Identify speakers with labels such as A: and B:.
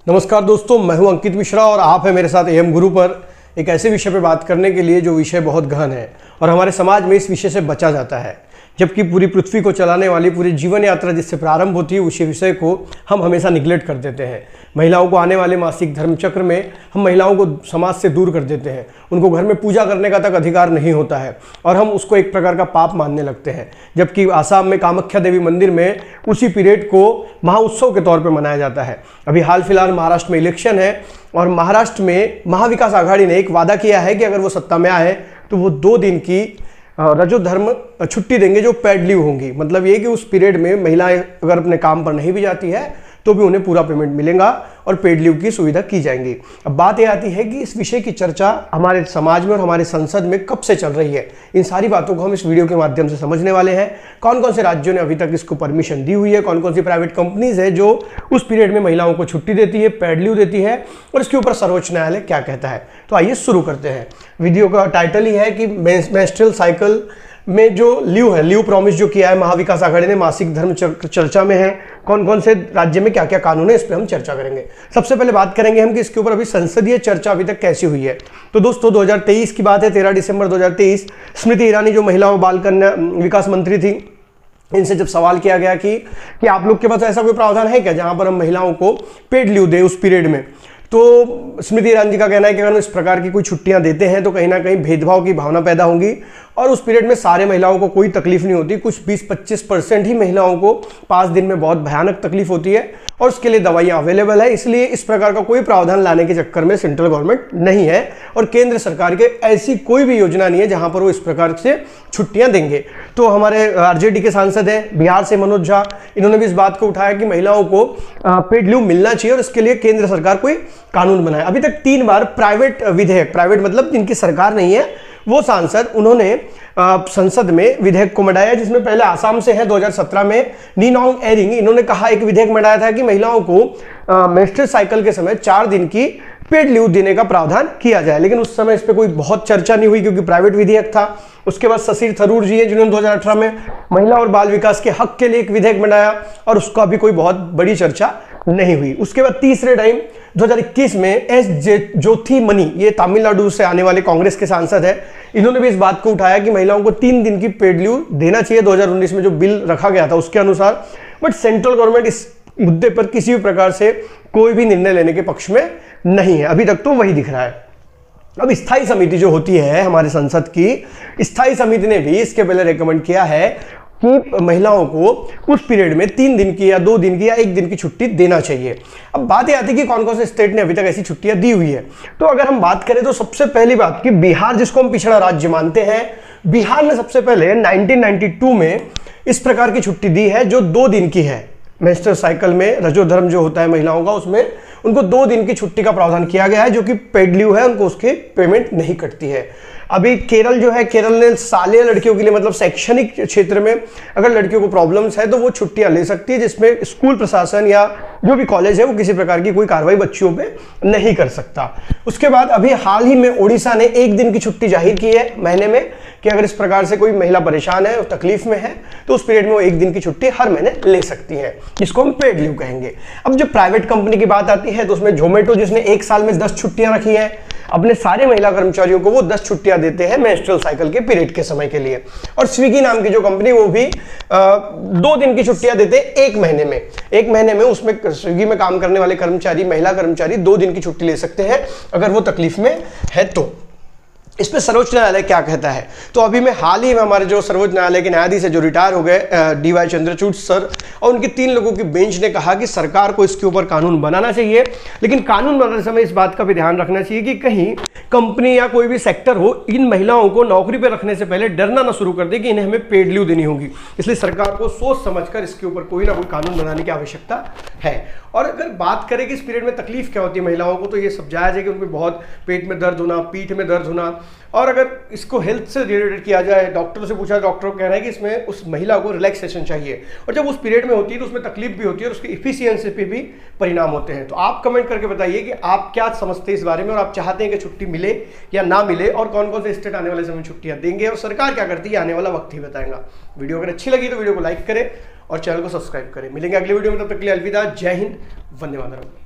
A: नमस्कार दोस्तों, मैं हूं अंकित मिश्रा और आप हैं मेरे साथ एम गुरु पर एक ऐसे विषय पर बात करने के लिए जो विषय बहुत गहन है और हमारे समाज में इस विषय से बचा जाता है। जबकि पूरी पृथ्वी को चलाने वाली पूरी जीवन यात्रा जिससे प्रारंभ होती है उसी विषय को हम हमेशा निगलेक्ट कर देते हैं। महिलाओं को आने वाले मासिक धर्म चक्र में हम महिलाओं को समाज से दूर कर देते हैं। उनको घर में पूजा करने का तक अधिकार नहीं होता है और हम उसको एक प्रकार का पाप मानने लगते हैं। जबकि आसाम में कामाख्या देवी मंदिर में उसी पीरियड को महाउत्सव के तौर पर मनाया जाता है। अभी हाल फिलहाल महाराष्ट्र में इलेक्शन है और महाराष्ट्र में महाविकास आघाड़ी ने एक वादा किया है कि अगर वो सत्ता में आए तो वो 2 दिन की रजो धर्म छुट्टी देंगे जो पेड लीव होंगी। मतलब ये कि उस पीरियड में महिलाएं अगर अपने काम पर नहीं भी जाती है तो भी उन्हें पूरा पेमेंट मिलेगा और पेड लीव की सुविधा की जाएंगी। अब बात यह आती है कि इस विषय की चर्चा हमारे समाज में और हमारे संसद में कब से चल रही है। इन सारी बातों को हम इस वीडियो के माध्यम से समझने वाले हैं। कौन कौन से राज्यों ने अभी तक इसको परमिशन दी हुई है, कौन कौन सी प्राइवेट कंपनीज है जो उस पीरियड में महिलाओं को छुट्टी देती है, पेड लीव देती है और इसके ऊपर सर्वोच्च न्यायालय क्या कहता है। तो आइए शुरू करते हैं। वीडियो का टाइटल ही है कि मेंस्ट्रुअल साइकिल में जो लीव प्रॉमिस जो किया है महाविकास आघाड़ी ने मासिक धर्म चर्चा में है। कौन कौन से राज्य में क्या क्या कानून है इस पर हम चर्चा करेंगे। सबसे पहले बात करेंगे हम कि इसके ऊपर अभी संसदीय चर्चा अभी तक कैसी हुई है। तो दोस्तों 2023 की बात है, 13 दिसंबर 2023 स्मृति ईरानी जो महिला और बाल कन्या विकास मंत्री थी, इनसे जब सवाल किया गया कि आप लोग के पास ऐसा कोई प्रावधान है क्या जहां पर हम महिलाओं को पेड लीव दें उस पीरियड में, तो स्मृति ईरानी जी का कहना है कि अगर हम इस प्रकार की कोई छुट्टियां देते हैं तो कहीं ना कहीं भेदभाव की भावना पैदा होगी और उस पीरियड में सारे महिलाओं को कोई तकलीफ नहीं होती। कुछ 20-25% ही महिलाओं को 5 दिन में बहुत भयानक तकलीफ होती है और उसके लिए दवाइयां अवेलेबल है। इसलिए इस प्रकार का कोई प्रावधान लाने के चक्कर में सेंट्रल गवर्नमेंट नहीं है और केंद्र सरकार के ऐसी कोई भी योजना नहीं है जहां पर वो इस प्रकार से छुट्टियां देंगे। तो हमारे आरजेडी के सांसद हैं बिहार से मनोज झा, इन्होंने भी इस बात को उठाया कि महिलाओं को पेड लीव मिलना चाहिए और इसके लिए केंद्र सरकार कोई कानून बनाए। अभी तक 3 बार प्राइवेट विधेयक, प्राइवेट मतलब जिनकी सरकार नहीं है वो सांसद, उन्होंने संसद में विधेयक को मंडाया, जिसमें पहले आसाम से है 2017 में नीनोंग एरिंग, इन्होंने कहा एक विधेयक मंडाया था कि महिलाओं को मेंस्ट्रुअल साइकिल के समय 4 दिन की पेड लीव देने का प्रावधान किया जाए। लेकिन उस समय इस पर कोई बहुत चर्चा नहीं हुई क्योंकि प्राइवेट विधेयक था। उसके बाद शशि थरूर जी हैं जिन्होंने 2018 में महिला और बाल विकास के हक के लिए एक विधेयक बनाया और उसका भी कोई बहुत बड़ी चर्चा नहीं हुई। उसके बाद तीसरे टाइम 2021 में एस ज्योतिमणि, ये तमिलनाडु से आने वाले कांग्रेस के सांसद है, इन्होंने भी इस बात को उठाया कि महिलाओं को 3 दिन की पेड लीव देना चाहिए 2019 में जो बिल रखा गया था उसके अनुसार। बट सेंट्रल गवर्नमेंट इस मुद्दे पर किसी भी प्रकार से कोई भी निर्णय लेने के पक्ष में नहीं है। अभी तक तो वही दिख रहा है। अब स्थायी समिति जो होती है हमारे संसद की, स्थायी समिति ने भी इसके पहले रेकमेंड किया है कि महिलाओं को उस पीरियड में 3 दिन की या 2 दिन की या 1 दिन की छुट्टी देना चाहिए। अब बात यह आती है कि कौन कौन से स्टेट ने अभी तक ऐसी छुट्टियां दी हुई है। तो अगर हम बात करें तो सबसे पहली बात कि बिहार, जिसको हम पिछड़ा राज्य मानते हैं, बिहार ने सबसे पहले 1992 में इस प्रकार की छुट्टी दी है जो 2 दिन की है। मेंस्ट्रुअल साइकिल में रजो धर्म जो होता है महिलाओं का, उसमें उनको 2 दिन की छुट्टी का प्रावधान किया गया है जो कि पेड लीव है, उनको उसकी पेमेंट नहीं कटती है। अभी केरल जो है, केरल ने साले लड़कियों के लिए मतलब शैक्षणिक क्षेत्र में अगर लड़कियों को प्रॉब्लम्स है तो वो छुट्टियां ले सकती है, जिसमें स्कूल प्रशासन या जो भी कॉलेज है वो किसी प्रकार की कोई कार्रवाई बच्चियों पे नहीं कर सकता। उसके बाद अभी हाल ही में ओडिशा ने 1 दिन की छुट्टी जाहिर की है महीने में कि अगर इस प्रकार से कोई महिला परेशान है, तकलीफ में है तो उस पीरियड में वो 1 दिन की छुट्टी हर महीने ले सकती है, जिसको हम पेड लीव कहेंगे। अब जब प्राइवेट कंपनी की बात आती है तो उसमें जोमेटो, जिसने 1 साल में 10 छुट्टियां रखी हैं, अपने सारे महिला कर्मचारियों को वो 10 छुट्टियां देते हैं मेंस्ट्रुअल साइकिल के पीरियड के समय के लिए। और स्विगी नाम की जो कंपनी, वो भी 2 दिन की छुट्टियां देते हैं 1 महीने में। 1 महीने में उसमें स्विगी में काम करने वाले कर्मचारी, महिला कर्मचारी 2 दिन की छुट्टी ले सकते हैं अगर वो तकलीफ में है तो। इस पे सर्वोच्च न्यायालय क्या कहता है। तो अभी में हाल ही में हमारे जो सर्वोच्च न्यायालय के न्यायाधीश है जो रिटायर हो गए, DY चंद्रचूड़ सर, और उनके 3 लोगों की बेंच ने कहा कि सरकार को इसके ऊपर कानून बनाना चाहिए। लेकिन कानून बनाते समय इस बात का भी ध्यान रखना चाहिए कि कहीं कंपनी या कोई भी सेक्टर हो, इन महिलाओं को नौकरी पर रखने से पहले डरना ना शुरू कर दे कि इन्हें हमें पेड लीव देनी होगी। इसलिए सरकार को सोच समझकर इसके ऊपर कोई ना कोई कानून बनाने की आवश्यकता है। और अगर बात करें कि इस पीरियड में तकलीफ क्या होती है महिलाओं को, तो ये सब जायज है कि उनको बहुत पेट में दर्द होना, पीठ में दर्द होना, और अगर इसको हेल्थ से रिलेटेड किया जाए, डॉक्टर से पूछा, डॉक्टर का कहना है कि इसमें उस महिला को रिलैक्सेशन चाहिए और जब उस पीरियड में होती है तो उसमें तकलीफ भी होती है और उसकी इफिशियंसी पे भी परिणाम होते हैं। तो आप कमेंट करके बताइए कि आप क्या समझते हैं इस बारे में और आप चाहते हैं कि छुट्टी मिले या ना मिले और कौन कौन से स्टेट आने वाले समय छुट्टियां देंगे और सरकार क्या करती है आने वाला वक्त ही बताएगा। वीडियो अगर अच्छी लगी तो वीडियो को लाइक करें और चैनल को सब्सक्राइब करें। मिलेंगे अगले वीडियो में, तब तक के लिए अलविदा, जय हिंद, वंदे मातरम।